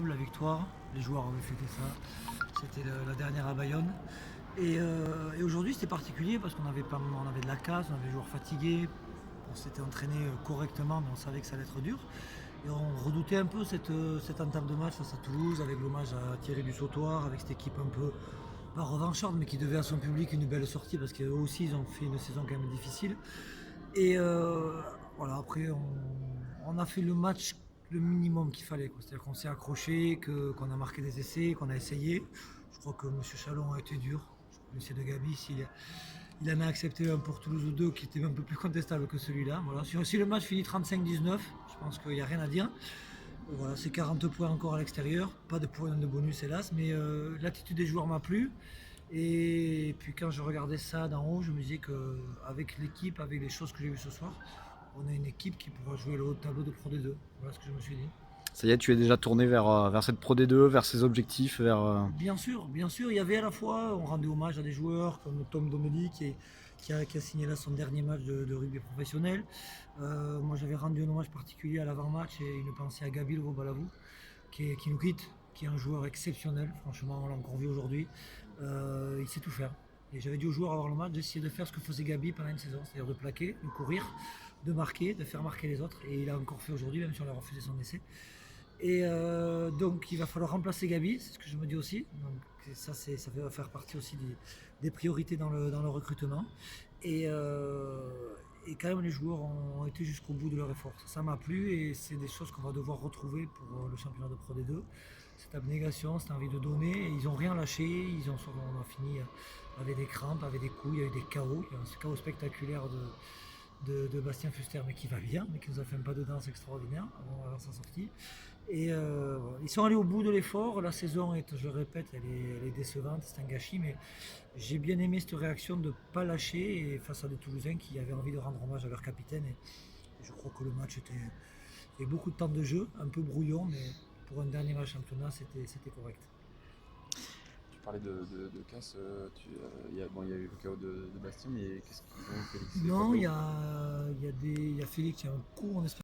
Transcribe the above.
incroyable, la victoire. Les joueurs avaient fêté ça. C'était la dernière à Bayonne. Et aujourd'hui, c'était particulier parce on avait de la casse, on avait des joueurs fatigués. On s'était entraîné correctement, mais on savait que ça allait être dur. Et on redoutait un peu cette entame de match face à Toulouse, avec l'hommage à Thierry Bussautoir, avec cette équipe un peu, pas revancharde, mais qui devait à son public une belle sortie parce qu'eux aussi, ils ont fait une saison quand même difficile. Et voilà, après, on a fait le match le minimum qu'il fallait, quoi. C'est-à-dire qu'on s'est accroché, qu'on a marqué des essais, qu'on a essayé. Je crois que M. Chalon a été dur. L'essai de Gabi, il en a accepté un pour Toulouse ou deux qui était un peu plus contestable que celui-là. Voilà. Si le match finit 35-19, je pense qu'il n'y a rien à dire. Voilà, c'est 40 points encore à l'extérieur, pas de points de bonus hélas, mais l'attitude des joueurs m'a plu. Et puis quand je regardais ça d'en haut, je me disais qu'avec l'équipe, avec les choses que j'ai vues ce soir, on a une équipe qui pourra jouer le haut de tableau de Pro D2. Voilà ce que je me suis dit. Ça y est, tu es déjà tourné vers cette Pro D2, vers ses objectifs, Bien sûr, il y avait à la fois, on rendait hommage à des joueurs comme Tom Domeli qui a signé là son dernier match de rugby professionnel. Moi j'avais rendu un hommage particulier à l'avant-match et une pensée à Gabi Lovo-Balavou qui nous quitte, qui est un joueur exceptionnel, franchement on l'a encore vu aujourd'hui. Il sait tout faire. Et j'avais dit aux joueurs avant le match d'essayer de faire ce que faisait Gabi pendant une saison, c'est-à-dire de plaquer, de courir, de marquer, de faire marquer les autres. Et il a encore fait aujourd'hui, même si on a refusé son essai. Et donc il va falloir remplacer Gabi, c'est ce que je me dis aussi. Donc ça va faire partie aussi des priorités dans le recrutement. Et, euh, et quand même les joueurs ont été jusqu'au bout de leur effort. Ça m'a plu et c'est des choses qu'on va devoir retrouver pour le championnat de Pro D2. Cette abnégation, cette envie de donner, et ils n'ont rien lâché. On a fini avec des crampes, avec des coups, il y a eu des chaos. Il y a un chaos spectaculaire de Bastien Fuster, mais qui va bien, mais qui nous a fait un pas de danse extraordinaire avant sa sortie. Et voilà. Ils sont allés au bout de l'effort. La saison est, je le répète, elle est décevante, c'est un gâchis, mais j'ai bien aimé cette réaction de ne pas lâcher et face à des Toulousains qui avaient envie de rendre hommage à leur capitaine. Et je crois que le match était. Il y avait beaucoup de temps de jeu, un peu brouillon, mais pour un dernier match championnat, c'était correct. Tu parlais de casse, il y a eu le chaos de Bastien, mais qu'est-ce qu'ils ont, Félix? Non, il y a Félix qui a un coup en espèce